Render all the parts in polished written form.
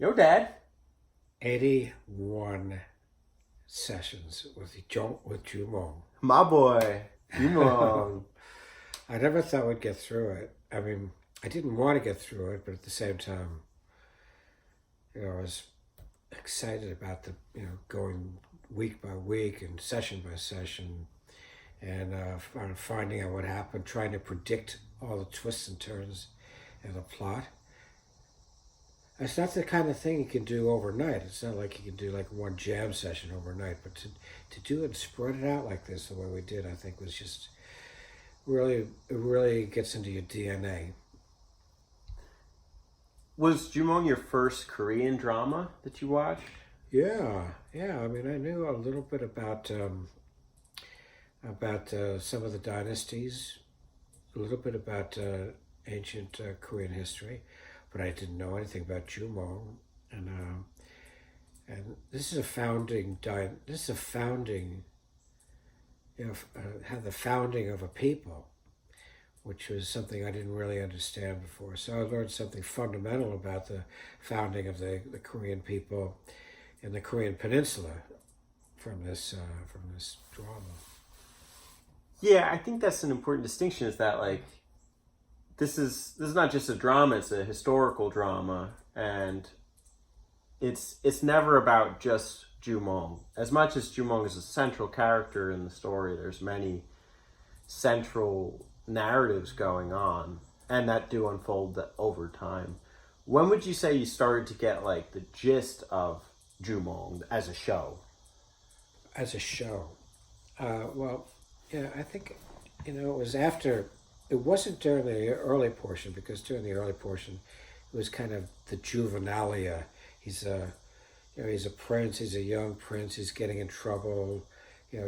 Yo, Dad. 81 sessions with Jumong. My boy. Jumong. I never thought we'd get through it. I mean, I didn't want to get through it, but at the same time, I was excited about going week by week and session by session, and finding out what happened, trying to predict all the twists and turns in the plot. It's not the kind of thing you can do overnight. It's not like you can do like one jam session overnight, but to do it and spread it out like this the way we did, I think was just it really gets into your DNA. Was Jumong your first Korean drama that you watched? Yeah. I mean, I knew a little bit about some of the dynasties, a little bit about ancient Korean history, but I didn't know anything about Jumong, and this is a founding. This is a founding. Had the founding of a people, which was something I didn't really understand before. So I learned something fundamental about the founding of the Korean people in the Korean Peninsula from this drama. Yeah, I think that's an important distinction. Is that like this is not just a drama; it's a historical drama, and it's never about just Jumong. As much as Jumong is a central character in the story, there's many central narratives going on, and that do unfold over time. When would you say you started to get like the gist of Jumong as a show? As a show, well, yeah, I think it was after. It wasn't during the early portion, because during the early portion, it was kind of the juvenilia. He's a prince. He's a young prince. He's getting in trouble,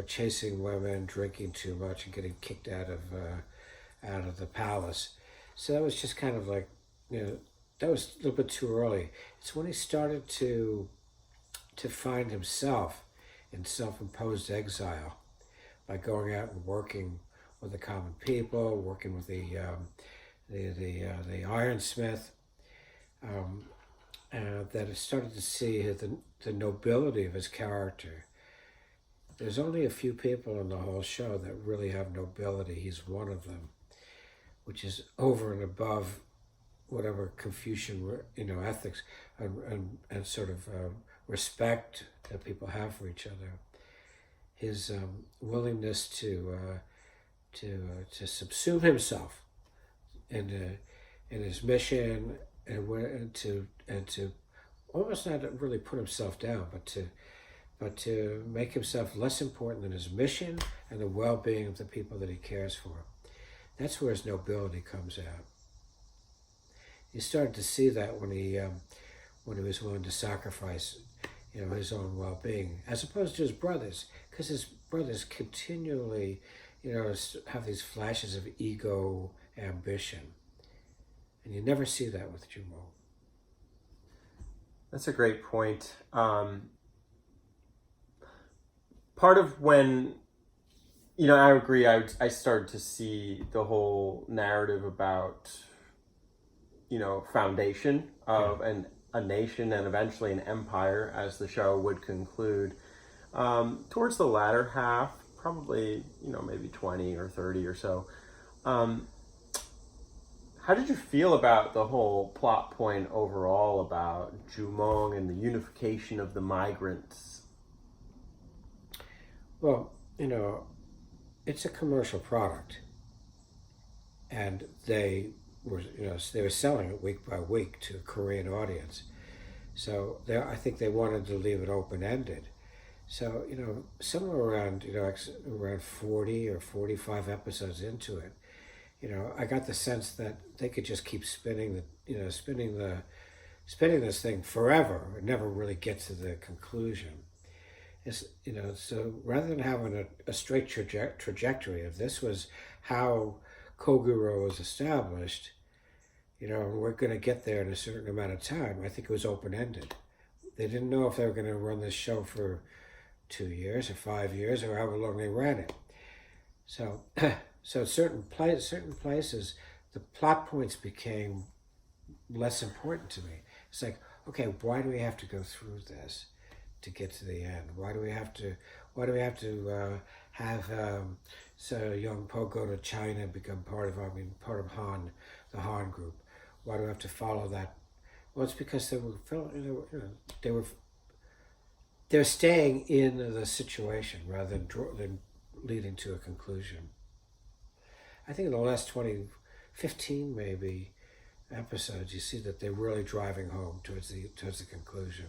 chasing women, drinking too much, and getting kicked out of the palace. So that was just kind of like, that was a little bit too early. It's when he started to find himself in self-imposed exile by going out and working with the common people, working with the ironsmith. That it started to see the nobility of his character. There's only a few people in the whole show that really have nobility. He's one of them, which is over and above whatever Confucian, ethics and sort of respect that people have for each other. His willingness to subsume himself in his mission, and to almost not really put himself down, but to make himself less important than his mission and the well-being of the people that he cares for. That's where his nobility comes out. You started to see that when he was willing to sacrifice, his own well-being, as opposed to his brothers, because his brothers continually, have these flashes of ego ambition. And you never see that with Jumong. That's a great point. Part of when, I agree, I started to see the whole narrative about, foundation of a nation and eventually an empire, as the show would conclude. Towards the latter half, probably, maybe 20 or 30 or so. How did you feel about the whole plot point overall about Jumong and the unification of the migrants? Well, it's a commercial product, and they were selling it week by week to a Korean audience. So I think they wanted to leave it open-ended. So, somewhere around 40 or 45 episodes into it, I got the sense that they could just keep spinning this thing forever and never really get to the conclusion. So rather than having a straight trajectory, if this was how Koguro was established, we're going to get there in a certain amount of time, I think it was open-ended. They didn't know if they were going to run this show for 2 years or 5 years or however long they ran it. So certain places, the plot points became less important to me. It's like, okay, why do we have to go through this to get to the end? Why do we have to? Why do we have to have so young Po go to China and become part of? I mean, part of Han, the Han group. Why do we have to follow that? Well, it's because they're staying in the situation rather than leading to a conclusion. I think in the last 15 maybe episodes, you see that they're really driving home towards the conclusion.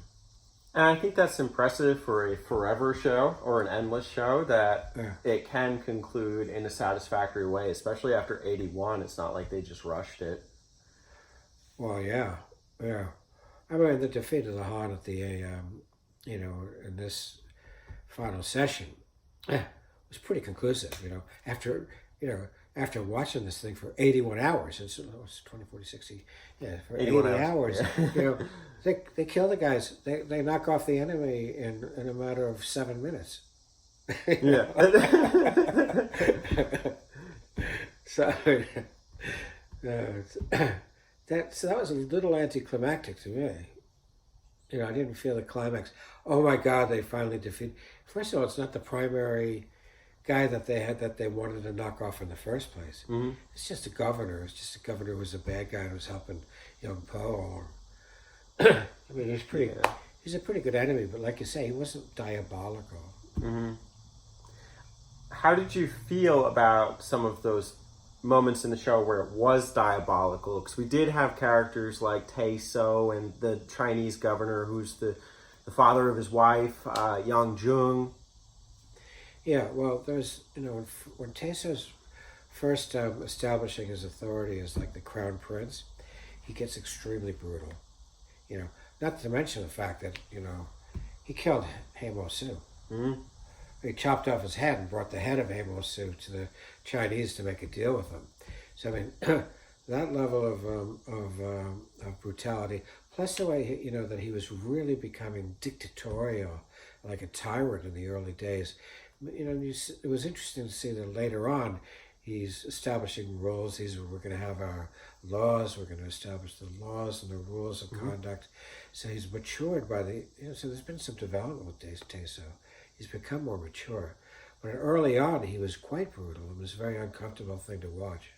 And I think that's impressive for a forever show or an endless show that it can conclude in a satisfactory way, especially after 81. It's not like they just rushed it. Well, yeah. I mean, the defeat of the Han at the, in this final session was pretty conclusive, after watching this thing for 81 hours, it's 20, 40, 60, for 80 hours, they kill the guys. They knock off the enemy in a matter of 7 minutes. Yeah. So, that was a little anticlimactic to me. I didn't feel the climax. Oh my God, they finally defeat. First of all, it's not the primary guy that they wanted to knock off in the first place. Mm-hmm. It's just a governor. It's just a governor who was a bad guy who was helping young Po. I mean, he's a pretty good enemy, but like you say, he wasn't diabolical. Mm-hmm. How did you feel about some of those moments in the show where it was diabolical? Because we did have characters like Tae-so and the Chinese governor who's the father of his wife, Yang Jung. Yeah, well, there's, when Tae-so's first establishing his authority as like the crown prince, he gets extremely brutal. Not to mention the fact that, he killed Haemo-su. Mm-hmm. He chopped off his head and brought the head of Haemo-su to the Chinese to make a deal with them. So, I mean, that level of brutality, plus the way, that he was really becoming dictatorial, like a tyrant in the early days. It was interesting to see that later on, he's establishing rules. We're going to have our laws. We're going to establish the laws and the rules of conduct. So he's matured by so there's been some development with Tae-so. He's become more mature. But early on, he was quite brutal. It was a very uncomfortable thing to watch.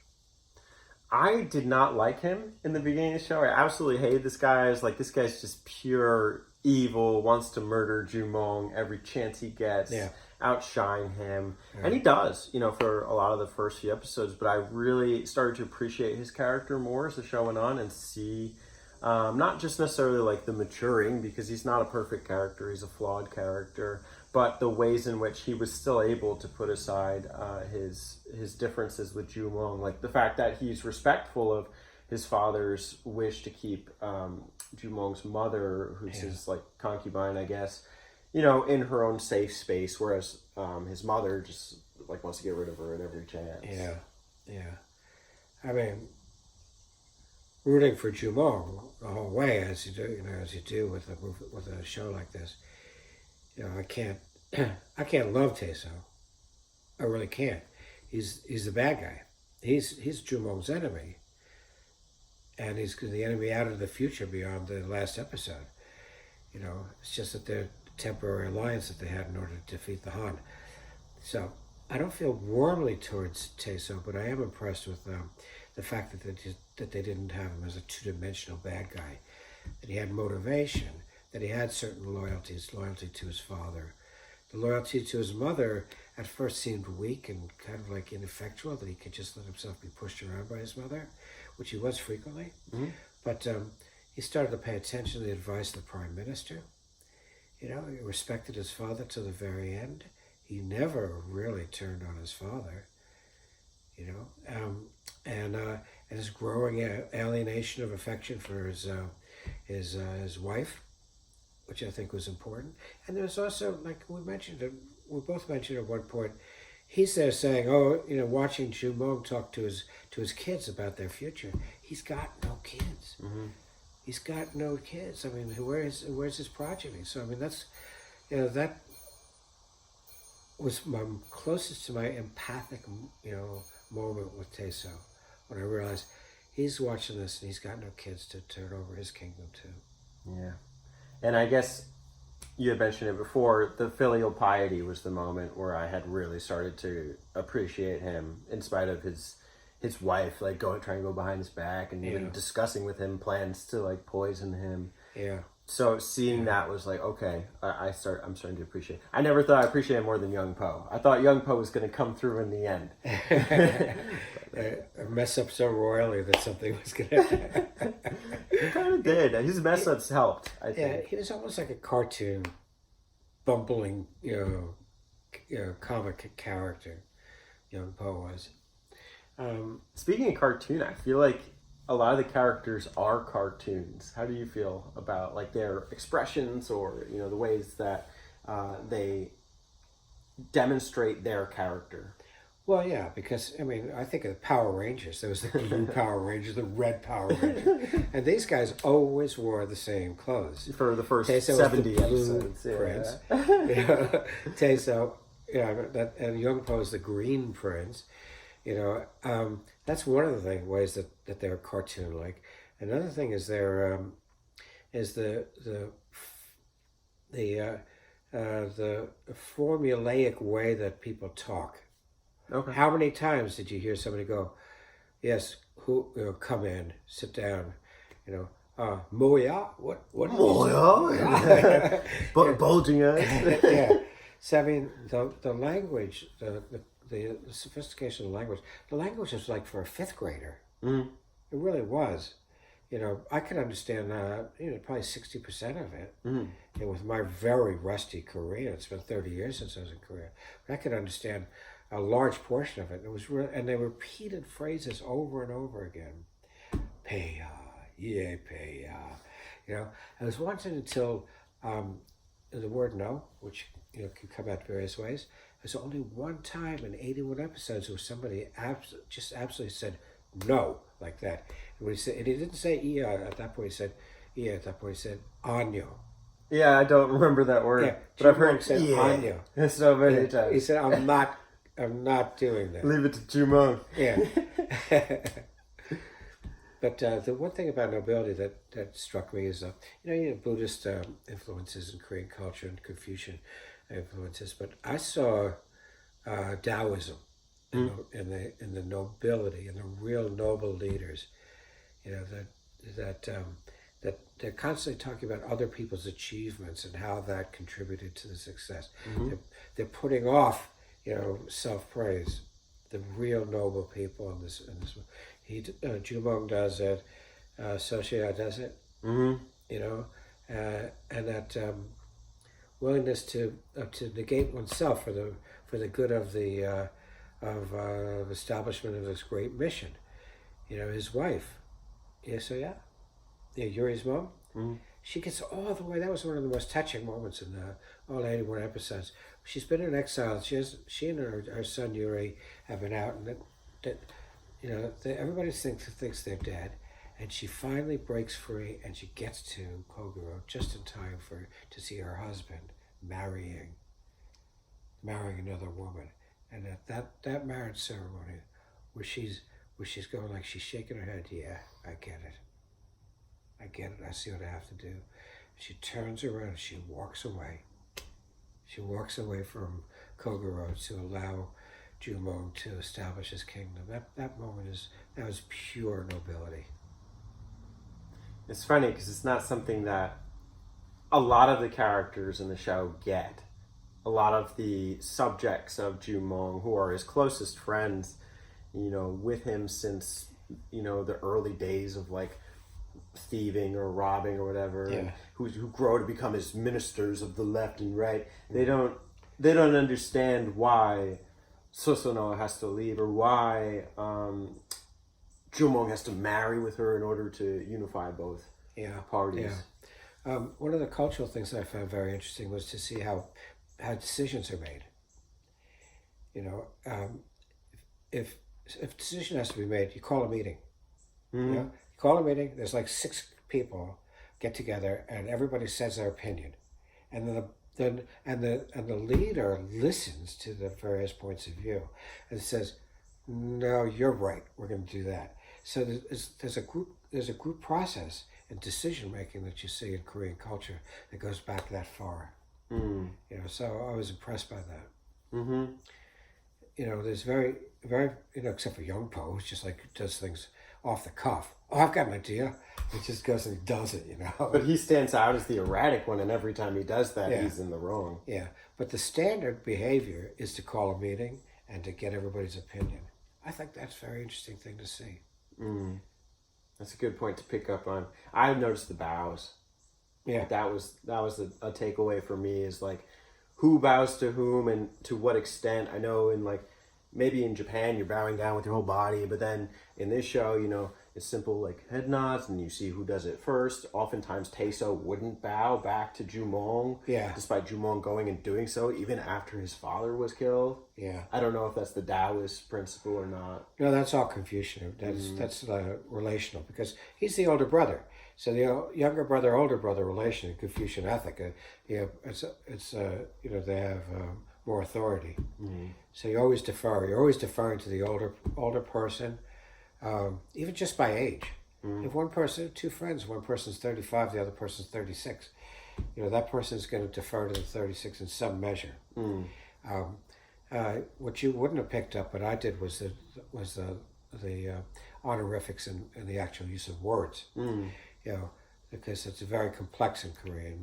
I did not like him in the beginning of the show. I absolutely hated this guy. I was like, this guy's just pure evil, wants to murder Jumong every chance he gets, outshine him. Yeah. And he does, for a lot of the first few episodes. But I really started to appreciate his character more as the show went on and see, not just necessarily like the maturing, because he's not a perfect character, he's a flawed character, but the ways in which he was still able to put aside his differences with Jumong, like the fact that he's respectful of his father's wish to keep Jumong's mother, who's his like concubine, I guess, in her own safe space, whereas his mother just like wants to get rid of her at every chance. Yeah. I mean, rooting for Jumong the whole way, as you do with a show like this. I can't love Tae-so. I really can't. He's the bad guy. He's Jumong's enemy, and he's the enemy out of the future beyond the last episode. It's just that they're a temporary alliance that they had in order to defeat the Han. So I don't feel warmly towards Tae-so, but I am impressed with the fact that they didn't have him as a two-dimensional bad guy. That he had motivation. That he had certain loyalties, loyalty to his father. The loyalty to his mother at first seemed weak and kind of like ineffectual, that he could just let himself be pushed around by his mother, which he was frequently. Mm-hmm. But he started to pay attention to the advice of the Prime Minister. He respected his father to the very end. He never really turned on his father. And his growing alienation of affection for his wife, which I think was important. And there's also, like we both mentioned at one point, he's there saying, watching Jumong talk to his kids about their future. He's got no kids. Mm-hmm. He's got no kids. I mean, where's his progeny? So I mean, that's, that was my closest to my empathic, moment with Tae-so, when I realized he's watching this and he's got no kids to turn over his kingdom to. Yeah. And I guess you had mentioned it before, the filial piety was the moment where I had really started to appreciate him in spite of his wife, like trying to go behind his back and even discussing with him plans to like poison him. Yeah. So seeing that was like, okay, I'm starting to appreciate. I never thought I appreciated more than Young Po. I thought Young Po was going to come through in the end. Mess up so royally that something was going to happen. He kind of did. His mess ups helped, I think. Yeah, he was almost like a cartoon, bumbling, comic character. Young Po was. Speaking of cartoon, I feel like a lot of the characters are cartoons. How do you feel about like their expressions or the ways that they demonstrate their character? Well, yeah, because I think of the Power Rangers. There was the blue Power Ranger, the red Power Ranger, and these guys always wore the same clothes. For the first Teso 70 was the blue episodes, prince. Teso, and Young Po is the green prince. That's one of the ways that they're cartoon-like. Another thing is their is the formulaic way that people talk. Okay. How many times did you hear somebody go, "Yes, come in, sit down," Moya? What? Moya? Bulging eyes. Yeah. So the language, the sophistication of the language was like for a fifth grader. Mm. It really was. I could understand probably 60% of it. Mm. And with my very rusty Korean, it's been 30 years since I was in Korea, but I could understand a large portion of it. It was and they repeated phrases over and over again. Peya, yeah, peya. It was once until the word no, which can come out various ways. There's only one time in 81 episodes where somebody just absolutely said no like that. And he didn't say iya at that point. He said iya at that point. He said anyo. Yeah, I don't remember that word, Yeah, but I've heard said anyo so many times. He said, "I'm not doing that." Leave it to Jumong. Yeah. But the one thing about nobility that struck me is, you have Buddhist influences in Korean culture and Confucian influences, but I saw Taoism in the nobility and the real noble leaders. That they're constantly talking about other people's achievements and how that contributed to the success. Mm-hmm. They're putting off, self-praise. The real noble people in this. Jumong does it. Soshia does it. Mm-hmm. And that willingness to negate oneself for the good of the establishment of this great mission. His wife. Yuri's mom. Mm-hmm. She gets all the way. That was one of the most touching moments in all 81 episodes. She's been in exile. She and her son Yuri have been out, and everybody thinks they're dead, and she finally breaks free, and she gets to Kogoro just in time to see her husband marrying another woman, and at that marriage ceremony, where she's going like she's shaking her head. Yeah, I get it. I see what I have to do. She turns around and she walks away. She walks away from Kogoro to allow Jumong to establish his kingdom. That moment that was pure nobility. It's funny because it's not something that a lot of the characters in the show get. A lot of the subjects of Jumong, who are his closest friends, with him since, the early days of like thieving or robbing or whatever, yeah. who grow to become his ministers of the left and right. They don't understand why Susanoo has to leave or why Jumong has to marry with her in order to unify both parties. Yeah. One of the cultural things that I found very interesting was to see how decisions are made. If a decision has to be made, you call a meeting. Mm-hmm. You call a meeting. There's like 6 people get together, and everybody says their opinion, and then the leader listens to the various points of view, and says, "No, you're right. We're going to do that." So there's a group process and decision making that you see in Korean culture that goes back that far. Mm. So I was impressed by that. Mm-hmm. There's very, very, except for Young Po, who's just like does things off the cuff. Oh, I've got an idea. He just goes and does it, But he stands out as the erratic one, and every time he does that, Yeah. he's in the wrong. Yeah, but the standard behavior is to call a meeting and to get everybody's opinion. I think that's a very interesting thing to see. Mm. That's a good point to pick up on. I noticed the bows. Yeah, That was a takeaway for me, is like who bows to whom and to what extent. I know in like maybe in Japan you're bowing down with your whole body, but then in this show, it's simple like head nods and you see who does it first. Oftentimes Taeso wouldn't bow back to Jumong, Yeah. despite Jumong going and doing so even after his father was killed. yeah. I don't know if that's the Taoist principle or not. No, that's all Confucian. That's relational because he's the older brother. So the younger brother, older brother relation in Confucian ethic, it's they have more authority. Mm. So you always defer. You're always deferring to the older person, even just by age. If two friends, one person's 35, the other person's 36, that person's going to defer to the 36 in some measure. Mm. What you wouldn't have picked up, but I did, was the honorifics and the actual use of words. Mm. Because it's very complex in Korean.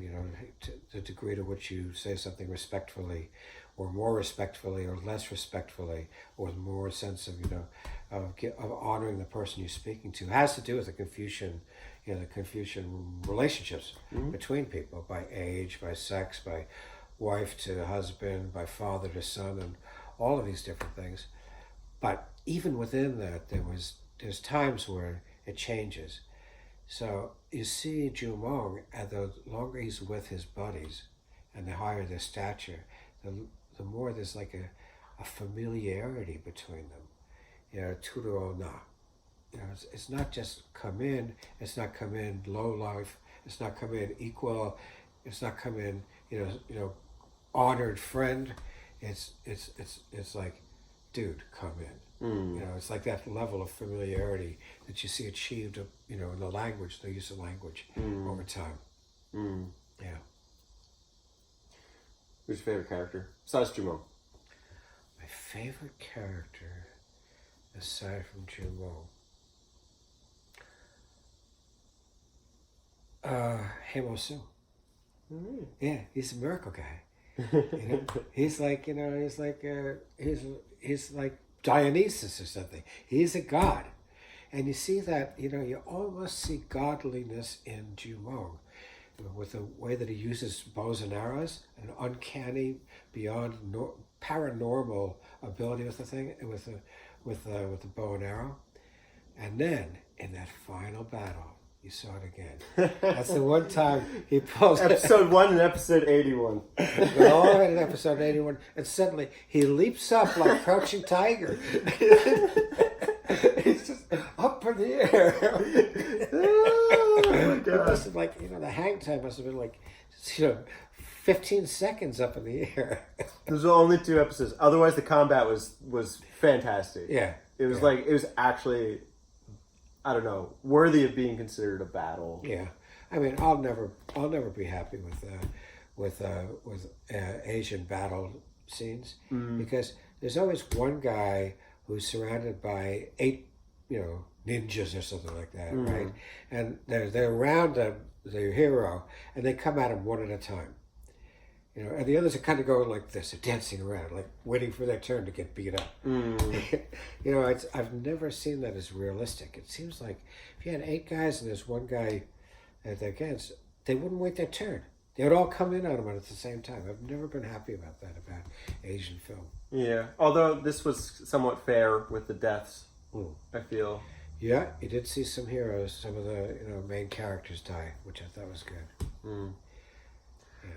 The degree to which you say something respectfully, or more respectfully, or less respectfully, or with more sense of of honoring the person you're speaking to, has to do with the Confucian relationships between people, by age, by sex, by wife to husband, by father to son, and all of these different things. But even within that, there's times where it changes. So you see Jumong, and the longer he's with his buddies, and the higher their stature, the more there's like a familiarity between them. Turo na. It's not just come in. It's not come in low life. It's not come in equal. It's not come in honored friend. It's like, dude, come in. It's like that level of familiarity that you see achieved, in the language, the use of language over time. Mm. Yeah. Who's your favorite character besides Jumong? My favorite character, aside from Jumong, Haemosu. Mm. Yeah, he's a miracle guy. He's like he's like Dionysus or something. He's a god, and you see that you almost see godliness in Jumong, with the way that he uses bows and arrows, an uncanny, beyond paranormal ability with the thing, with the bow and arrow, and then in that final battle. You saw it again. That's the one time he pulls Episode 1 and episode 81. We're all in episode 81, and suddenly he leaps up like Crouching Tiger. He's just up in the air. Oh my It god. must have the hang time must have been 15 seconds up in the air. Those were only 2 episodes. Otherwise, the combat was fantastic. Yeah. It was it was actually, I don't know, worthy of being considered a battle. Yeah, I mean, I'll never be happy with Asian battle scenes because there's always one guy who's surrounded by 8, ninjas or something like that, right? And they're around the hero, and they come at him one at a time. And the others are kind of going like this, they're dancing around, like waiting for their turn to get beat up. I've never seen that as realistic. It seems like if you had 8 guys and there's one guy they're against, they wouldn't wait their turn. They would all come in on him at the same time. I've never been happy about that about Asian film. Yeah, although this was somewhat fair with the deaths, I feel. Yeah, you did see some heroes, some of the main characters die, which I thought was good. Yeah.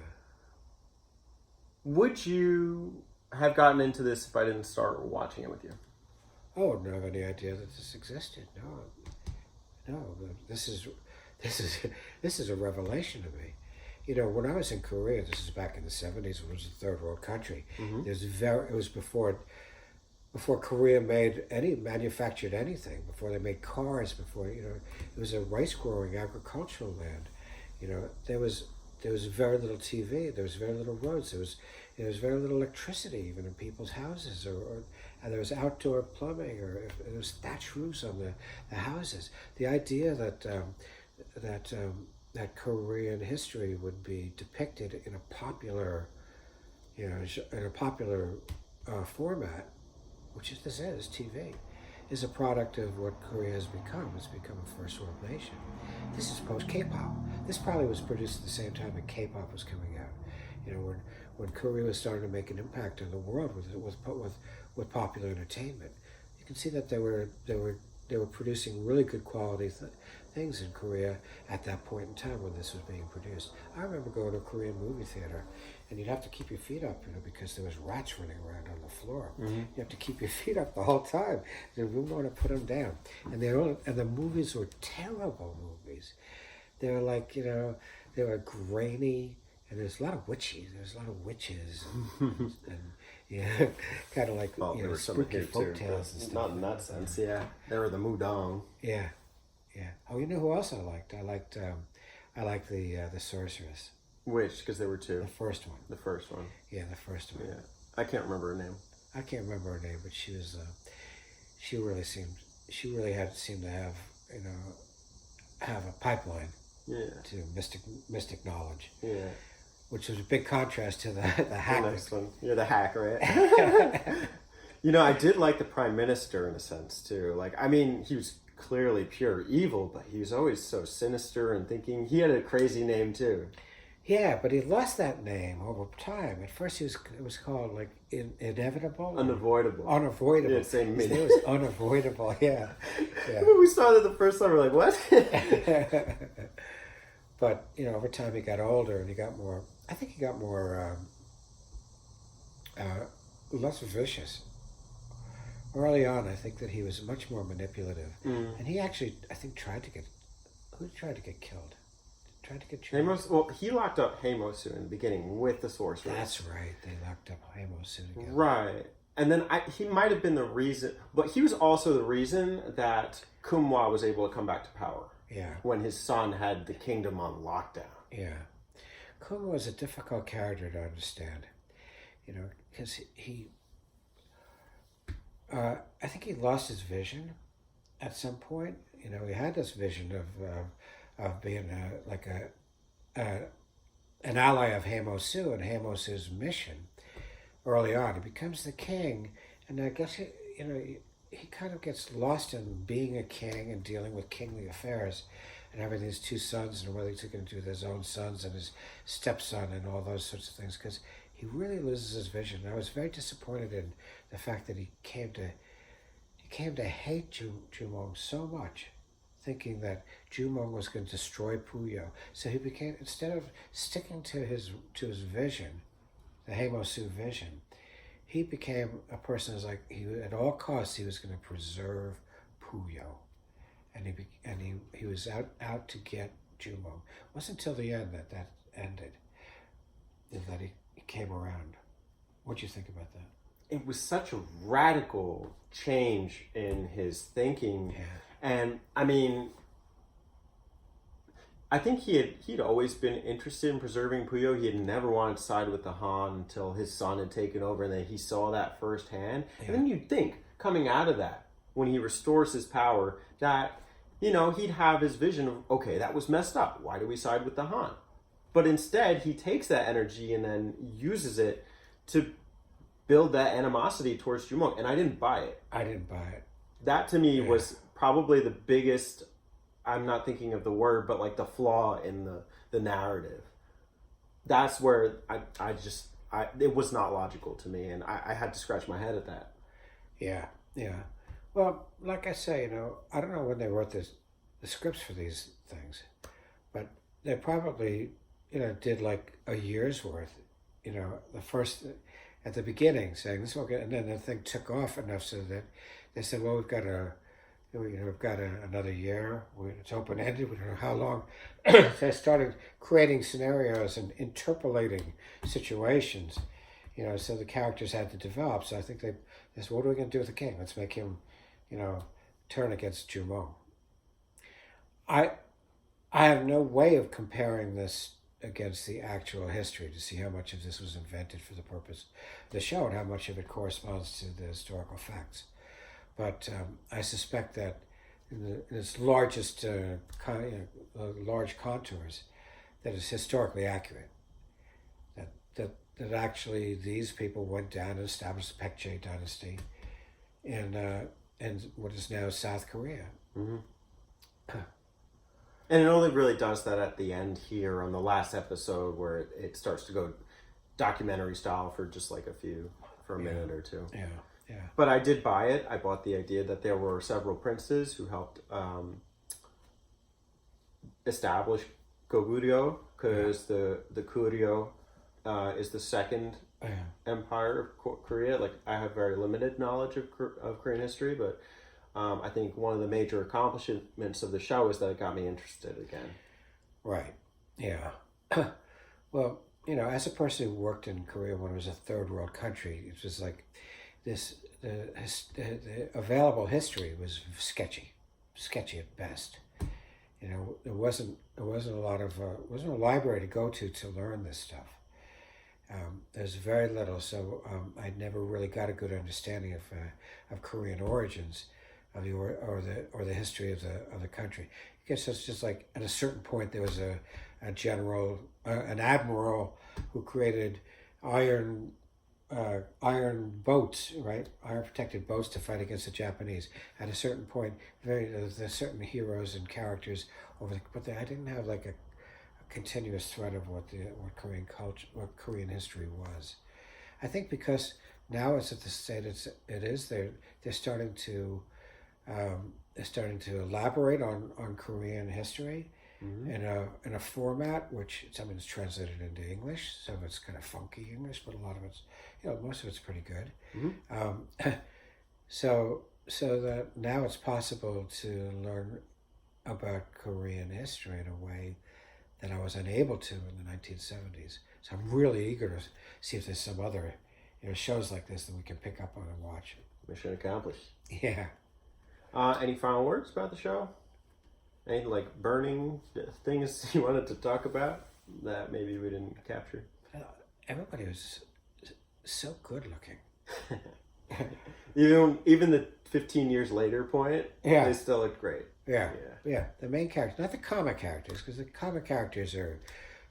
Would you have gotten into this if I didn't start watching it with you? I wouldn't have any idea that this existed. No, this is a revelation to me. When I was in Korea, this is back in the 70s, when it was a third world country. It was before before Korea manufactured anything, before they made cars, before, you know, it was a rice growing agricultural land. You know, there was very little TV, there was very little roads, there was very little electricity even in people's houses, and there was outdoor plumbing, or if, there was thatch roofs on the houses. The idea that Korean history would be depicted in a popular, you know, in a popular format, which is, this is TV, is a product of what Korea has become. It's become a first world nation. This is post K-pop. This probably was produced at the same time that K-pop was coming out. You know, when Korea was starting to make an impact in the world with popular entertainment, you can see that they were producing really good quality things in Korea at that point in time when this was being produced. I remember going to a Korean movie theater, and you'd have to keep your feet up, you know, because there was rats running around on the floor. Mm-hmm. You have to keep your feet up the whole time. They wouldn't want to put them down. And the movies were terrible movies. They were like, you know, they were grainy, and there's a lot of witches. There's a lot of witches, and yeah, kind of like, you know, spooky folk tales and stuff. Not in that sense, yeah. They were the Mudong. Yeah, yeah. Oh, you know who else I liked? I liked the Sorceress. Which? Because there were two. The first one. The first one. Yeah, the first one. Yeah, I can't remember her name. I can't remember her name, but she was. She really seemed to have, you know, have a pipeline. Yeah. To mystic knowledge. Yeah. Which was a big contrast to the hack. The next one. You're the hack, right? You know, I did like the prime minister in a sense too. Like, I mean, he was clearly pure evil, but he was always so sinister and thinking. He had a crazy name too. Yeah, but he lost that name over time. At first, it was called like inevitable, unavoidable. Unavoidable. Yeah, same meaning. It was unavoidable. Yeah. Yeah. When we saw it the first time, we're like, what? But you know, over time, he got older and he got more. I think he got more less vicious. Early on, I think that he was much more manipulative, and he actually, I think, tried to get killed. Tried to get Hamosu. Well, he locked up Hamosu in the beginning with the sorceress. That's right. They locked up Hamosu together. Right, and then he might have been the reason, but he was also the reason that Kumwa was able to come back to power. Yeah. When his son had the kingdom on lockdown. Yeah. Kumwa was a difficult character to understand, you know, because I think he lost his vision at some point. You know, he had this vision of being an ally of Hamosu and Hamosu's mission. Early on, he becomes the king, and I guess he kind of gets lost in being a king and dealing with kingly affairs, and having these two sons, and whether he's going to do with his own sons and his stepson and all those sorts of things, because he really loses his vision. And I was very disappointed in the fact that he came to hate Jumong so much, thinking that Jumong was going to destroy Puyo. So he became, instead of sticking to his vision, the Hamosu vision, he became a person who's like, at all costs he was going to preserve Puyo, and he was out to get Jumong. It wasn't until the end that ended, that he came around. What do you think about that? It was such a radical change in his thinking. Yeah. And I mean, I think he'd always been interested in preserving Puyo. He had never wanted to side with the Han until his son had taken over, and then he saw that firsthand. Yeah. And then you'd think, coming out of that, when he restores his power, that, you know, he'd have his vision of, okay, that was messed up. Why do we side with the Han? But instead, he takes that energy and then uses it to build that animosity towards Jumong. And I didn't buy it. That to me was probably the biggest, I'm not thinking of the word, but like the flaw in the narrative. That's where it was not logical to me, and I had to scratch my head at that. Yeah. Well, like I say, you know, I don't know when they wrote the scripts for these things, but they probably, you know, did like a year's worth, you know, the first, at the beginning, saying this will get, and then the thing took off enough so that they said, well, we've got another year. It's open ended. We don't know how long. They started creating scenarios and interpolating situations, so the characters had to develop. So I think they said, what are we going to do with the king? Let's make him, turn against Jumong. I have no way of comparing this against the actual history to see how much of this was invented for the purpose of the show and how much of it corresponds to the historical facts. But I suspect that in its largest, large contours, that is historically accurate. That actually these people went down and established the Baekje dynasty in what is now South Korea. Mm-hmm. And it only really does that at the end here on the last episode where it starts to go documentary style for just like for a minute or two. Yeah. But I did buy it. I bought the idea that there were several princes who helped establish Goguryeo, because the Koryo is the second empire of Korea. Like, I have very limited knowledge of Korean history, but I think one of the major accomplishments of the show is that it got me interested again. Right. Yeah. Well, as a person who worked in Korea when it was a third world country, it was like the available history was sketchy at best. There wasn't a library to go to learn this stuff. There's very little, so I never really got a good understanding of Korean origins, of the history of the country. I guess it's just like at a certain point there was a general, an admiral who created iron boats, right? Iron protected boats to fight against the Japanese. At a certain point, there's certain heroes and characters but I didn't have like a continuous thread of what Korean culture, what Korean history was. I think because now it's at the state it is, they're starting to elaborate on Korean history. Mm-hmm. in a format which some of it's translated into English, some of it's kind of funky English, but a lot of it's, most of it's pretty good. Mm-hmm. So that now it's possible to learn about Korean history in a way that I was unable to in the 1970s. So I'm really eager to see if there's some other shows like this that we can pick up on and watch. Mission accomplished. Yeah. Any final words about the show? Any like burning things you wanted to talk about that maybe we didn't capture? Everybody was so good looking. Even the 15 years later point, they still look great. Yeah. The main characters, not the comic characters, because the comic characters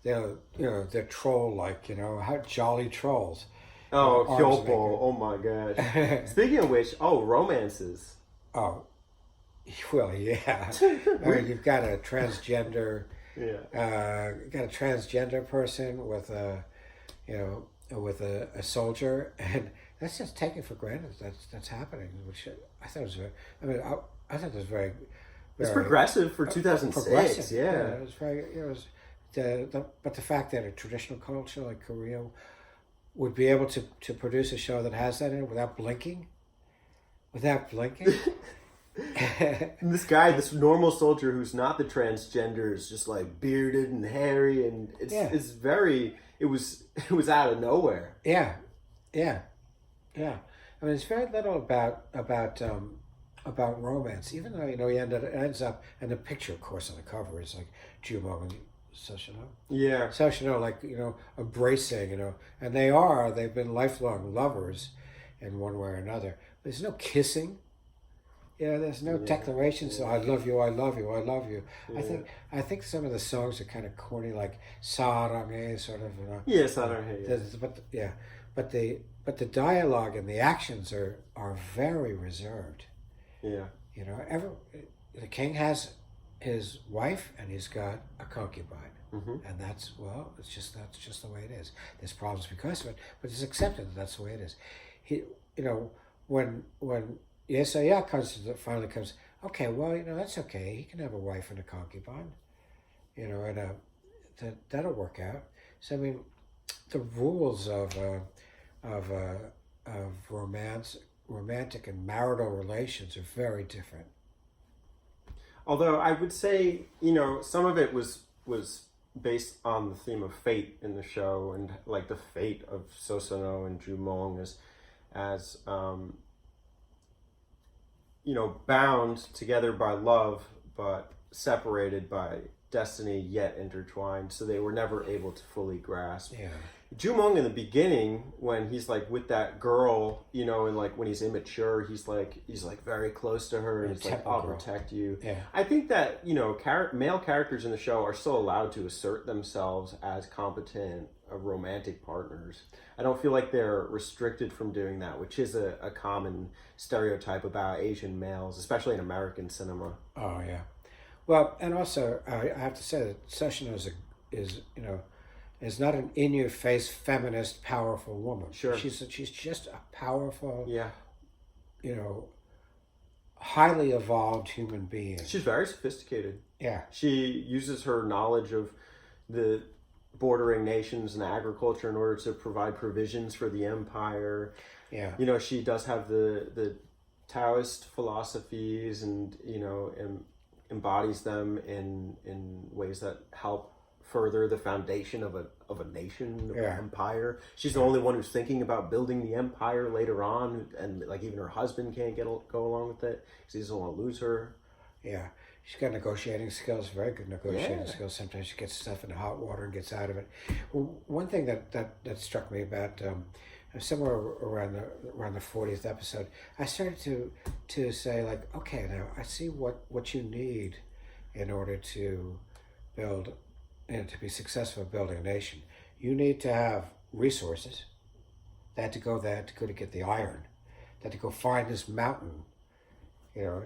they're troll-like, how jolly trolls. Oh, Hyopo, oh my gosh. Speaking of which, romances. Oh, well, yeah. I mean, you've got a transgender, person with a soldier, and that's just taken for granted. That's happening, which I thought was very. I mean, I thought it was very. It's progressive for 2006. Progressive. Yeah, it was very. It was but the fact that a traditional culture like Korea would be able to produce a show that has that in it without blinking. And this normal soldier who's not the transgender is just like bearded and hairy, and it's very. It was out of nowhere. Yeah. I mean, it's very little about romance, even though he ends up, and the picture, of course, on the cover is like Jumong and Soshino. Yeah. Soshino, like embracing, and they've been lifelong lovers, in one way or another. There's no kissing. There's no declaration. So I love you, I love you, I love you. Yeah. I think some of the songs are kind of corny, like "Sarange," sort of. Yeah, Sarange. But the dialogue and the actions are very reserved. Yeah. The king has his wife and he's got a concubine, and that's just the way it is. There's problems because of it, but it's accepted that that's the way it is. When Yesaya finally comes, okay, well, that's okay. He can have a wife and a concubine, and that'll work out. So I mean, the rules of romantic and marital relations are very different. Although I would say, some of it was based on the theme of fate in the show, and like the fate of Sosono and Jumong as bound together by love, but separated by destiny, yet intertwined. So they were never able to fully grasp. Yeah. Jumong in the beginning, when he's like with that girl, and like when he's immature, he's like very close to her, and he's like, "I'll protect you." Yeah. I think that male characters in the show are still allowed to assert themselves as competent romantic partners. I don't feel like they're restricted from doing that, which is a common stereotype about Asian males, especially in American cinema. Oh yeah. Well, and also I have to say that Session is not an in-your-face feminist, powerful woman. Sure. She's just a powerful, Yeah. Highly evolved human being. She's very sophisticated. Yeah. She uses her knowledge of the bordering nations and agriculture in order to provide provisions for the empire. Yeah. She does have the Taoist philosophies, and embodies them in ways that help further the foundation of a nation, of an empire. She's the only one who's thinking about building the empire later on, and like even her husband can't go along with it because he doesn't want to lose her. Yeah, she's got negotiating skills, very good negotiating skills. Sometimes she gets stuff in hot water and gets out of it. Well, one thing that struck me about somewhere around the 40th episode, I started to say, like, okay, now I see what you need in order to build and to be successful in building a nation. You need to have resources. They had to go there to get the iron. They had to go find this mountain,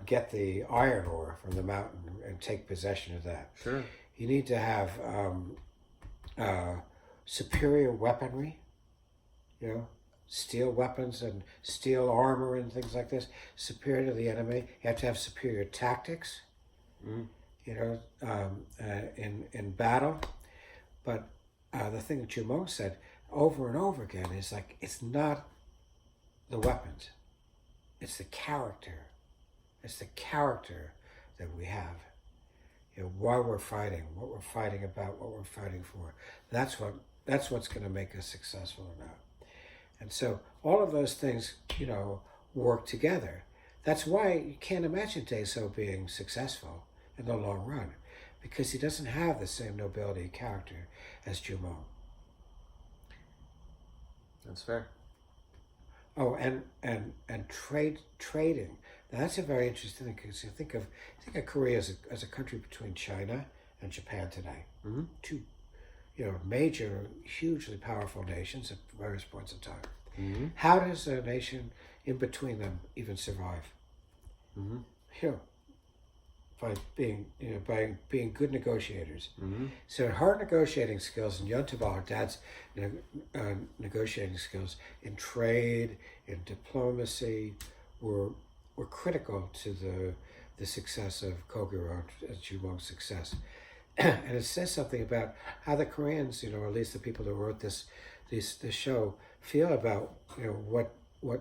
get the iron ore from the mountain and take possession of that. Sure. You need to have superior weaponry, steel weapons and steel armor and things like this, superior to the enemy. You have to have superior tactics. In battle. But the thing that Jumong said over and over again is like, it's not the weapons, it's the character. It's the character that we have. Why we're fighting, what we're fighting about, what we're fighting for. That's what's going to make us successful or not. And so all of those things, work together. That's why you can't imagine Daeso being successful in the long run, because he doesn't have the same nobility of character as Jumong. That's fair. Oh, and trading. Now that's a very interesting thing, because you think of Korea as a country between China and Japan today. Mm-hmm. Two, major, hugely powerful nations at various points in time. Mm-hmm. How does a nation in between them even survive? Mm-hmm. By being good negotiators. Mm-hmm. So her negotiating skills, and Yontabal, her dad's negotiating skills in trade, in diplomacy, were critical to the success of Kogoro, Jumong's success. And it says something about how the Koreans, or at least the people that wrote this show, feel about what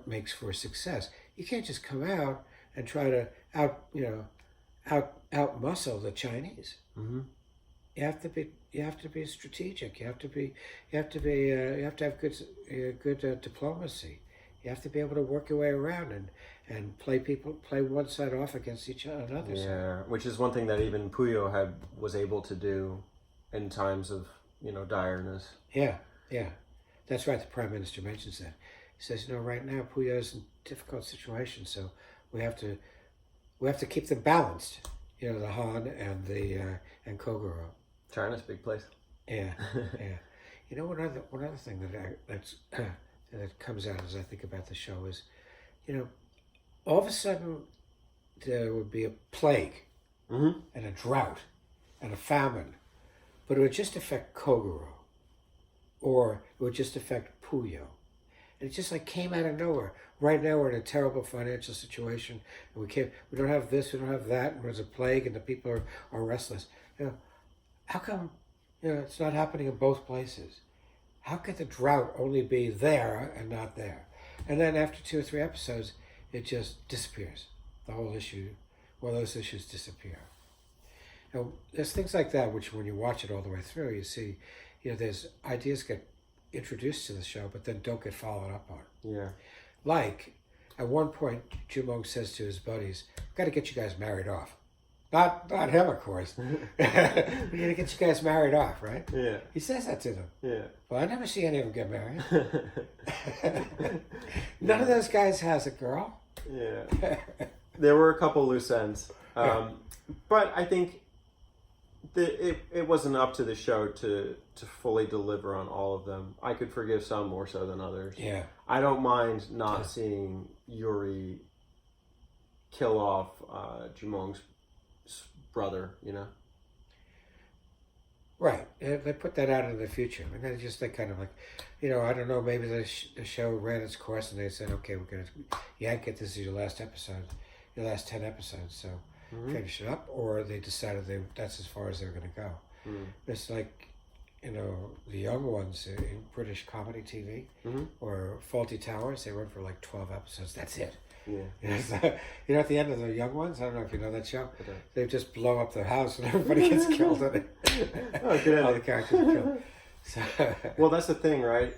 makes for success. You can't just come out and try to out muscle the Chinese. Mm-hmm. You have to be strategic. You have to have good diplomacy. You have to be able to work your way around and play one side off against each other, another side. Yeah, which is one thing that even Puyo was able to do in times of direness. Yeah, that's right. The Prime Minister mentions that. He says, right now Puyo's in a difficult situation, so we have to keep them balanced. The Han and Kogoro. China's a big place. Yeah, yeah. One other thing that comes out as I think about the show is, all of a sudden there would be a plague, mm-hmm. and a drought and a famine, but it would just affect Kogoro, or it would just affect Puyo. And it just came out of nowhere. Right now we're in a terrible financial situation, and we don't have this, we don't have that, and there's a plague, and the people are restless. How come it's not happening in both places? How could the drought only be there and not there? And then after 2 or 3 episodes, it just disappears. The whole issue, those issues disappear. And there's things like that which, when you watch it all the way through, you see, there's ideas get introduced to the show, but then don't get followed up on. Yeah. Like, at one point, Jumong says to his buddies, "I've got to get you guys married off." Not him, of course. "We got to get you guys married off, right?" Yeah. He says that to them. Yeah. Well, I never see any of them get married. None of those guys has a girl. Yeah. There were a couple loose ends. But I think it wasn't up to the show to fully deliver on all of them. I could forgive some more so than others. Yeah. I don't mind not seeing Yuri kill off Jumong's brother, Right. They put that out in the future. And then they kind of like, I don't know, maybe the show ran its course and they said, okay, we're going to yank it. This is your last episode, your last 10 episodes. So finish it up. Or they decided that's as far as they're going to go. It's like, the young ones in British comedy TV or Faulty Towers, they run for like 12 episodes. That's it. Yeah. At the end of the young ones, I don't know if you know that show, they just blow up the house and everybody gets killed in it. Oh, good. All the characters are killed. So, well, that's the thing, right?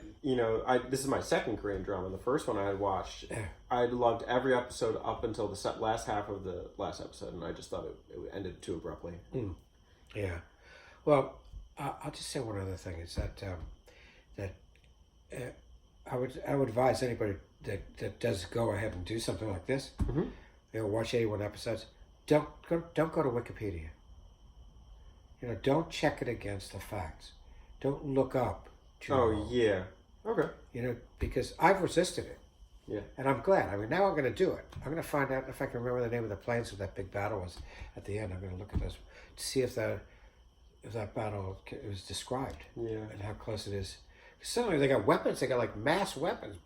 This is my second Korean drama. The first one I had watched, I loved every episode up until the last half of the last episode, and I just thought it ended too abruptly. Yeah. Well, I'll just say one other thing. Is that I would advise anybody that does go ahead and do something like this. Watch 81 episodes. Don't go to Wikipedia. Don't check it against the facts. Don't look up. Oh, yeah. Okay. Because I've resisted it. Yeah. And I'm glad. I mean, now I'm going to do it. I'm going to find out if I can remember the name of the planes where that big battle was at the end. I'm going to look at those to see if that battle was described. Yeah. And how close it is. Suddenly they got weapons. They got like mass weapons.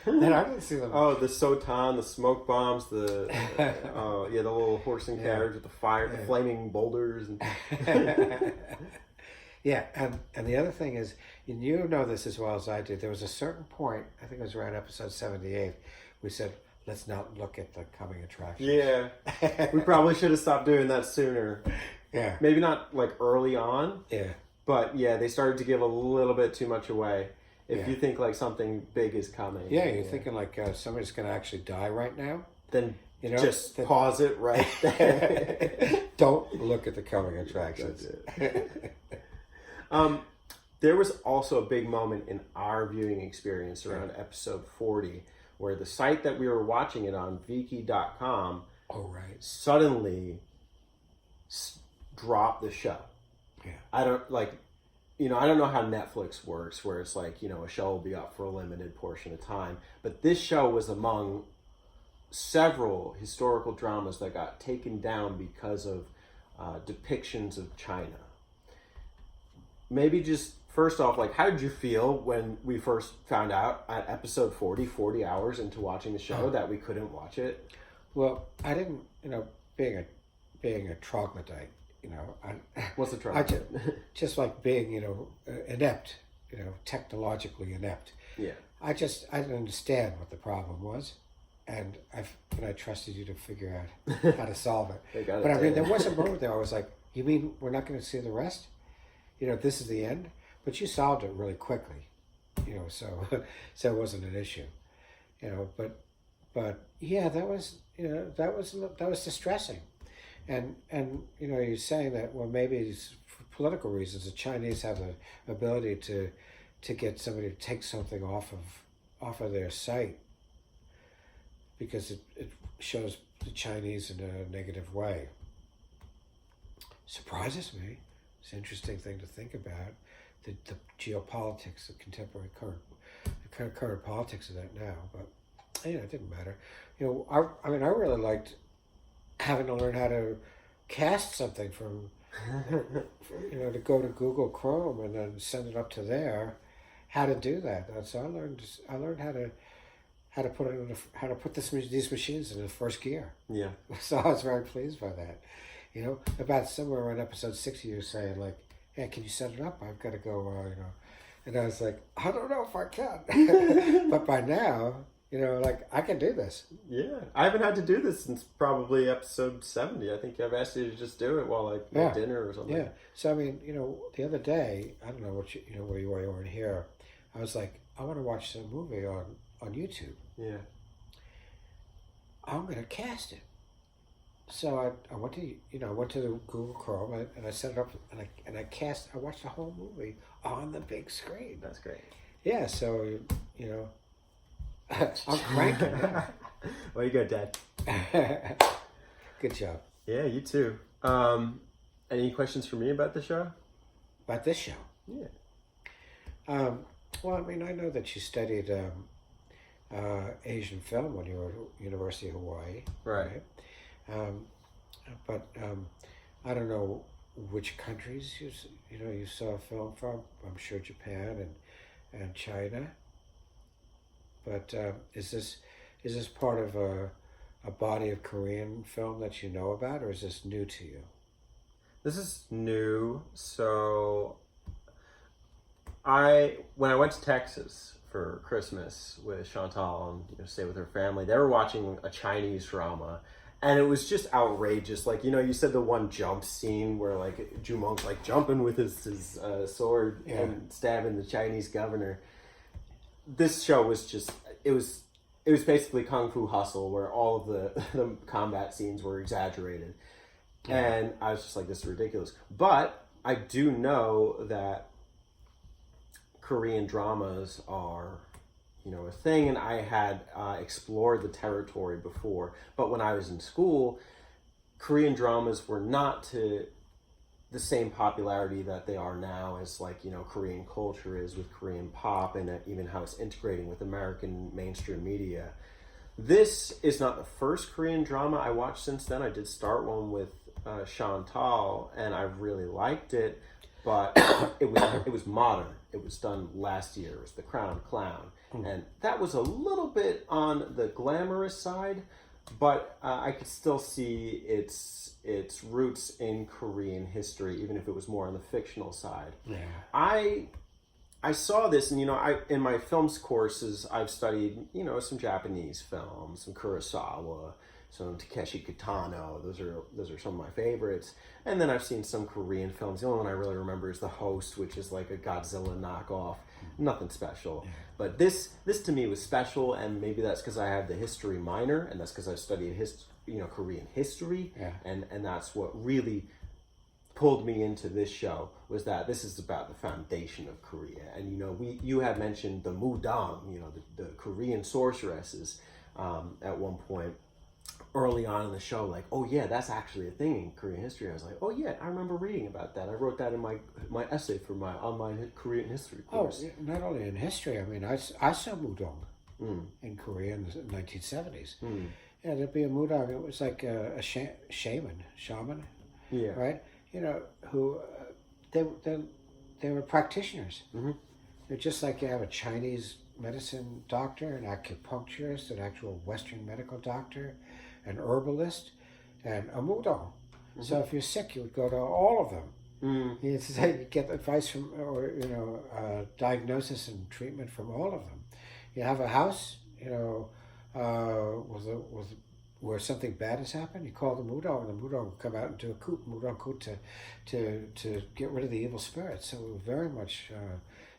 And I didn't see them. Oh, the Sotan, the smoke bombs, the little horse and carriage with the fire, the flaming boulders. And Yeah, and the other thing is, and this as well as I do, there was a certain point, I think it was around episode 78, we said, let's not look at the coming attractions. Yeah. We probably should have stopped doing that sooner. Yeah. Maybe not like early on. Yeah. But yeah, they started to give a little bit too much away. If you think like something big is coming. Yeah, you're thinking like somebody's going to actually die right now. Then just pause it right there. Don't look at the coming attractions. There was also a big moment in our viewing experience around episode 40 where the site that we were watching it on, viki.com, suddenly dropped the show. Yeah. I don't know how Netflix works where it's like, a show will be up for a limited portion of time. But this show was among several historical dramas that got taken down because of depictions of China. Maybe just first off, like, how did you feel when we first found out at episode 40 hours into watching the show that we couldn't watch it? Well, I didn't, being a troglodyte, What's the troglodyte? Just like being, inept, technologically inept. Yeah. I didn't understand what the problem was, and I trusted you to figure out how to solve it. But I mean, there was a moment there I was like, you mean we're not going to see the rest? This is the end? But you solved it really quickly, so it wasn't an issue, but yeah, that was distressing. And you're saying that, well, maybe it's for political reasons, the Chinese have the ability to get somebody to take something off of their site because it shows the Chinese in a negative way. Surprises me. It's an interesting thing to think about, the geopolitics, the contemporary current politics of that now. But it didn't matter. I really liked having to learn how to cast something from, to go to Google Chrome and then send it up to there, how to do that. So I learned how to put these machines in the first gear. Yeah. So I was very pleased by that. About somewhere around episode 60, you're saying like, "Hey, can you set it up? I've got to go." And I was like, "I don't know if I can." But by now, You know, like I can do this. Yeah, I haven't had to do this since probably episode 70. I think I've asked you to just do it while I Yeah. make dinner or something. Yeah. So I mean, you know, the other day, I don't know what you know where you were. You weren't here. I was like, I want to watch some movie on YouTube. Yeah. I'm gonna cast it. So I went to I went to the Google Chrome and I set it up and I watched the whole movie on the big screen. That's great. Yeah. So you know, I'm cranking. Well, you go, Dad. Good job. Yeah, you too. Any questions for me about the show? About this show. Yeah. Well, I mean, I know that you studied Asian film when you were at University of Hawaii. Right. But I don't know which countries you saw film from. I'm sure Japan and China. But is this part of a body of Korean film that you know about, or is this new to you? This is new. So when I went to Texas for Christmas with Chantal and stay with her family, they were watching a Chinese drama. And it was just outrageous. Like, you said the one jump scene where, like, Jumong's, like, jumping with his sword and stabbing the Chinese governor. This show was just, it was basically Kung Fu Hustle, where all of the combat scenes were exaggerated. Yeah. And I was just like, this is ridiculous. But I do know that Korean dramas are a thing, and I had explored the territory before. But when I was in school, Korean dramas were not to the same popularity that they are now as Korean culture is with Korean pop, and even how it's integrating with American mainstream media. This is not the first Korean drama I watched since then. I did start one with Chantal, and I really liked it, but it was modern. It was done last year. It was The Crown Clown. And that was a little bit on the glamorous side, but I could still see its roots in Korean history, even if it was more on the fictional side. Yeah. I saw this, and in my films courses, I've studied some Japanese films, some Kurosawa, some Takeshi Kitano. Those are some of my favorites. And then I've seen some Korean films. The only one I really remember is The Host, which is like a Godzilla knockoff. Nothing special. Yeah. But this to me was special, and maybe that's because I have the history minor, and that's because I studied Korean history, and that's what really pulled me into this show, was that this is about the foundation of Korea. And you had mentioned the Mudang, the Korean sorceresses at one point early on in the show, like, oh yeah, that's actually a thing in Korean history. I was like, oh yeah, I remember reading about that. I wrote that in my essay for my online Korean history course. Oh, not only in history. I mean, I saw Mudong in Korea in the 1970s. Yeah, there'd be a Mudong. It was like a shaman, yeah, right? Who they were practitioners. Mm-hmm. They're just like you have a Chinese medicine doctor, an acupuncturist, an actual Western medical doctor, an herbalist, and a Mudong. Mm-hmm. So if you're sick, you would go to all of them. You'd get advice from, or diagnosis and treatment from all of them. You have a house, where something bad has happened. You call the Mudong, and the Mudong will come out and do a coup, Mudong coup, to get rid of the evil spirits. So we were very much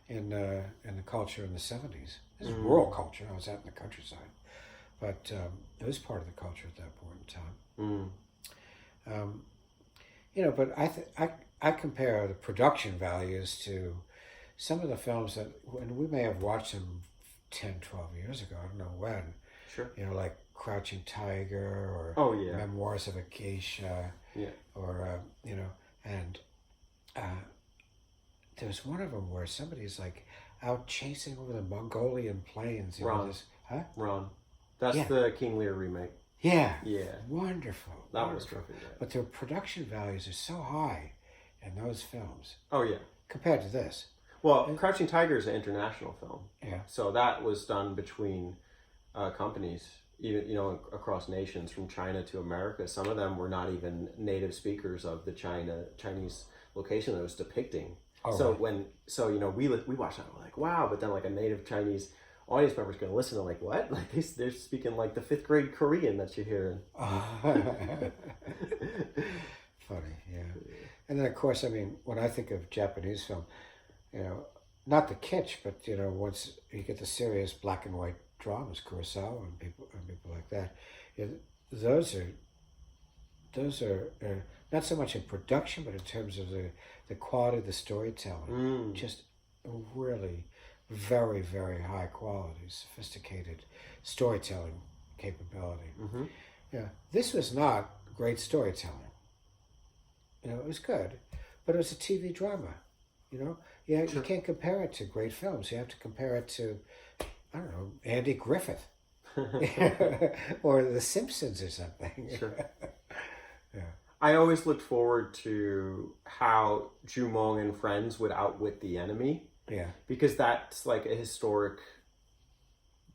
in the culture in the 70s. This is rural culture. I was out in the countryside, but it was part of the culture at that point in time. But I compare the production values to some of the films that, and we may have watched them 10, 12 years ago. I don't know when. Sure. Like Crouching Tiger, or Memoirs of a Geisha, or and there was one of them where somebody's like out chasing over the Mongolian plains. Ron. That's the King Lear remake. Yeah. Yeah. Wonderful. That was terrific. Yeah. But their production values are so high in those films. Oh yeah. Compared to this. Well, Crouching Tiger is an international film. Yeah. So that was done between companies, even across nations, from China to America. Some of them were not even native speakers of the Chinese location that was depicting. Oh, so right. we watched that, we're like, wow, but then like a native Chinese audience members going to listen to like, what? Like they're speaking like the 5th grade Korean that you're hearing. Funny, yeah. And then of course, I mean, when I think of Japanese film, you know, not the kitsch, but you know, once you get the serious black and white dramas, Kurosawa and people like that, you know, those are not so much in production, but in terms of the quality of the storytelling, just really very, very high quality, sophisticated storytelling capability. Yeah, this was not great storytelling. You know, it was good, but it was a TV drama. You know, yeah, you can't compare it to great films. You have to compare it to, I don't know, Andy Griffith or The Simpsons or something. Sure. Yeah. I always looked forward to how Jumong and friends would outwit the enemy. Yeah. Because that's like a historic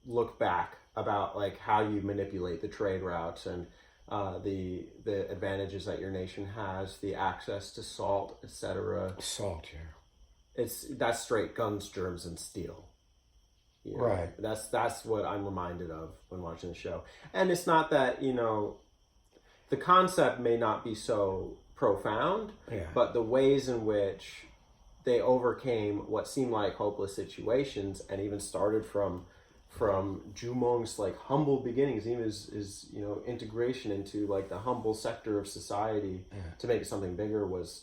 look back about like how you manipulate the trade routes and the advantages that your nation has, the access to salt, etc. Salt, yeah. That's straight guns, germs, and steel. You know? Right. That's what I'm reminded of when watching the show. And it's not that, you know, the concept may not be so profound, but the ways in which they overcame what seemed like hopeless situations and even started from Jumong's like humble beginnings, even his you know, integration into like the humble sector of society to make it something bigger was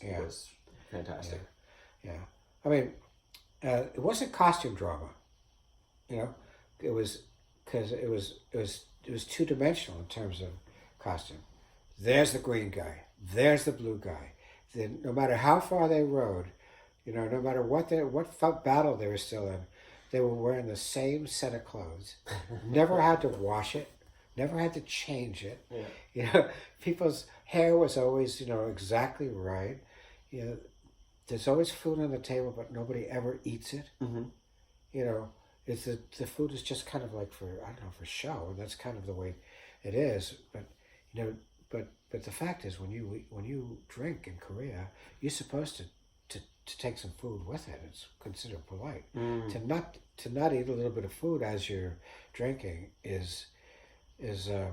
fantastic. Yeah. I mean, it wasn't costume drama, you know. It was because it was 2-dimensional in terms of costume. There's the green guy. There's the blue guy. Then no matter how far they rode, you know, no matter what battle they were still in, they were wearing the same set of clothes. Never had to wash it. Never had to change it. Yeah. You know, people's hair was always, you know, exactly right. You know, there's always food on the table, but nobody ever eats it. You know, it's the food is just kind of like for, I don't know, for show, and that's kind of the way it is. But you know, but the fact is, when you drink in Korea, you're supposed to take some food with it. It's considered polite. To not eat a little bit of food as you're drinking is outre.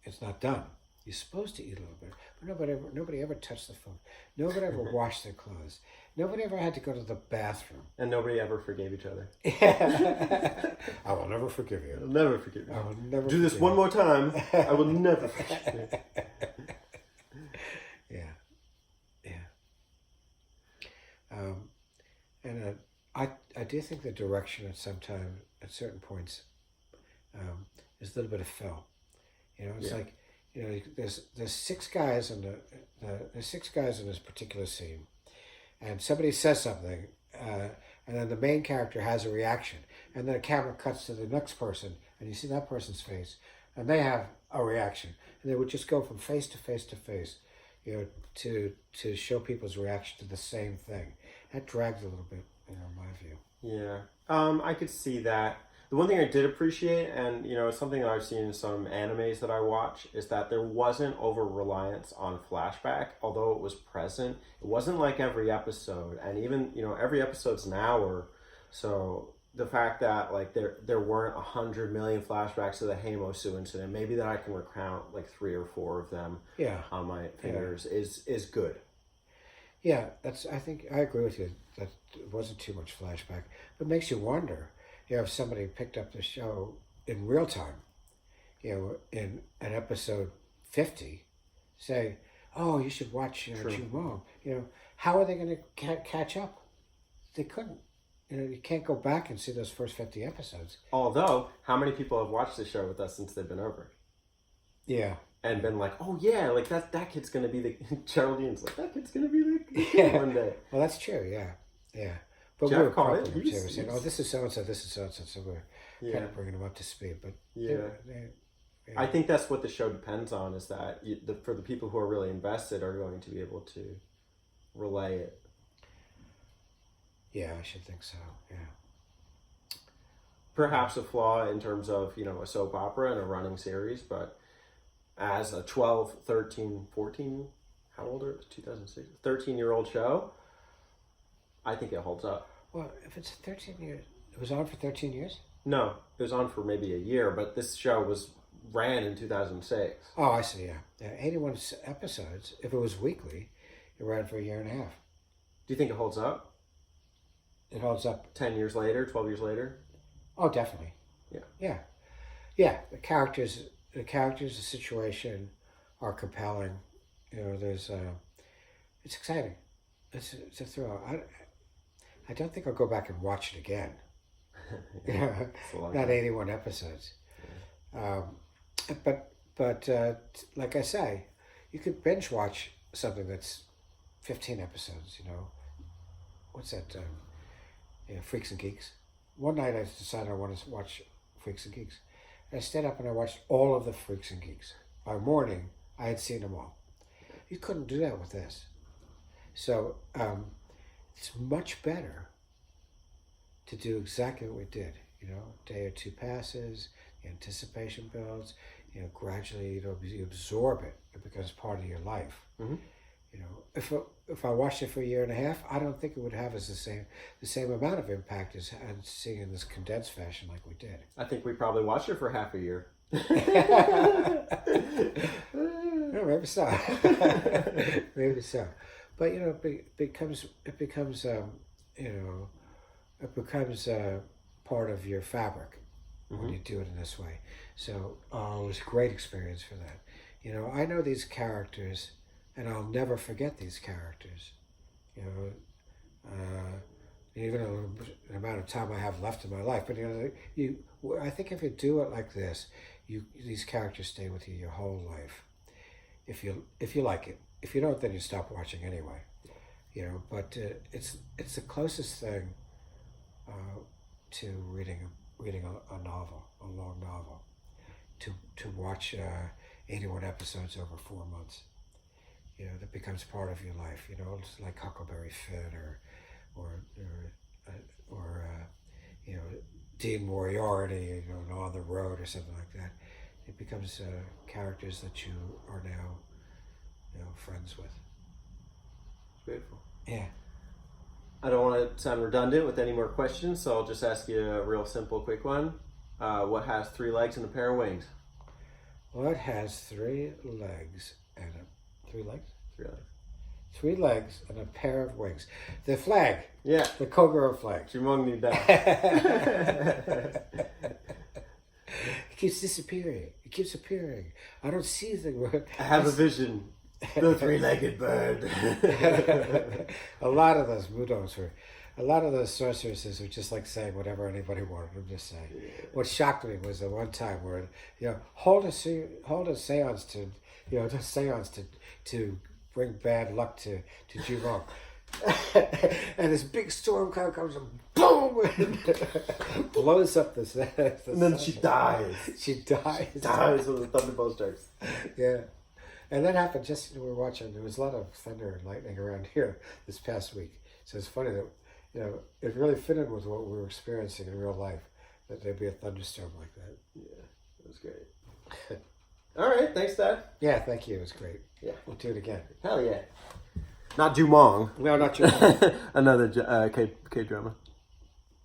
It's not done. You're supposed to eat a little bit, but nobody ever touched the food. Nobody ever washed their clothes. Nobody ever had to go to the bathroom. And nobody ever forgave each other. I will never forgive you. I'll never forgive you. I will never do this one more time. I will never forgive you. And I do think the direction at certain points is a little bit of film. You know, it's like, you know, there's 6 guys in there's 6 guys in this particular scene, and somebody says something, and then the main character has a reaction, and then the camera cuts to the next person, and you see that person's face, and they have a reaction, and they would just go from face to face to face, you know, to show people's reaction to the same thing. That drags a little bit, you know, in my view. Yeah, I could see that. The one thing I did appreciate, and you know, something that I've seen in some animes that I watch, is that there wasn't over-reliance on flashback, although it was present. It wasn't like every episode, and even, you know, every episode's an hour, so the fact that like there weren't 100 million flashbacks to the Heimosu incident, maybe that I can recount like 3 or 4 of them on my fingers is good. Yeah, I think I agree with you that it wasn't too much flashback. But it makes you wonder, you know, if somebody picked up the show in real time, you know, in an episode 50, say, oh, you should watch Jumong. You know, how are they going to catch up? They couldn't. You know, you can't go back and see those first 50 episodes. Although, how many people have watched the show with us since they've been over? Yeah. And been like, oh yeah, like that kid's gonna be the Geraldine's like that kid's gonna be the kid one day. Well, that's true. Yeah. But Jeff we were called probably saying, oh, this is so and so, this is so and so. So we're kind of bringing them up to speed. But I think that's what the show depends on, is that for the people who are really invested are going to be able to relay it. Yeah, I should think so. Yeah. Perhaps a flaw in terms of, you know, a soap opera and a running series, but as a 12, 13, 14, how old are it? 2006? 13-year-old show, I think it holds up. Well, if it's 13 years, it was on for 13 years? No, it was on for maybe a year, but this show ran in 2006. Oh, I see, yeah. 81 episodes. If it was weekly, it ran for a year and a half. Do you think it holds up? It holds up. 10 years later, 12 years later? Oh, definitely. Yeah. Yeah. Yeah, the characters, the situation are compelling. You know, it's exciting. It's a thrill. I don't think I'll go back and watch it again. Not 81 episodes. Yeah. But like I say, you could binge watch something that's 15 episodes. You know, what's that? Freaks and Geeks. One night I decided I wanted to watch Freaks and Geeks. I stayed up and I watched all of the Freaks and Geeks. By morning, I had seen them all. You couldn't do that with this. So it's much better to do exactly what we did. You know, a day or two passes, the anticipation builds. You know, gradually you absorb it. It becomes part of your life. Mm-hmm. You know, if I watched it for a year and a half, I don't think it would have the same amount of impact as seeing in this condensed fashion like we did. I think we probably watched it for half a year. No, maybe so. Maybe so. But you know, it becomes part of your fabric when you do it in this way. So it was a great experience for that. You know, I know these characters, and I'll never forget these characters. You know, even the amount of time I have left in my life. But you know, I think if you do it like this, these characters stay with you your whole life. If you like it. If you don't, then you stop watching anyway. You know, but it's the closest thing to reading a novel, a long novel, to watch 81 episodes over 4 months. You know, that becomes part of your life. You know, it's like Huckleberry Finn or you know, Dean Moriarty, you know, On the Road or something like that. It becomes characters that you are now, you know, friends with. It's beautiful. Yeah. I don't want to sound redundant with any more questions, so I'll just ask you a real simple, quick one. What has 3 legs and a pair of wings? What has 3 legs and 3 legs? 3 legs. 3 legs and a pair of wings. The flag. Yeah. The Kogoro flag. Jumong need that. It keeps disappearing. It keeps appearing. I don't see anything. I have a vision. The 3-legged bird. A lot of those sorceresses were just like saying whatever anybody wanted them to say. Yeah. What shocked me was the one time where, you know, hold a seance to bring bad luck to Jumong. And this big storm comes and boom, and blows up the and then she dies. She dies. She dies when the thunderbolt starts. Yeah. And that happened just when we were watching. There was a lot of thunder and lightning around here this past week. So it's funny that, you know, it really fit in with what we were experiencing in real life, that there'd be a thunderstorm like that. Yeah, it was great. All right, thanks, Dad. Yeah, thank you. It was great. Yeah. We'll do it again. Hell yeah. Not Jumong. No, not Jumong. Another K-drama.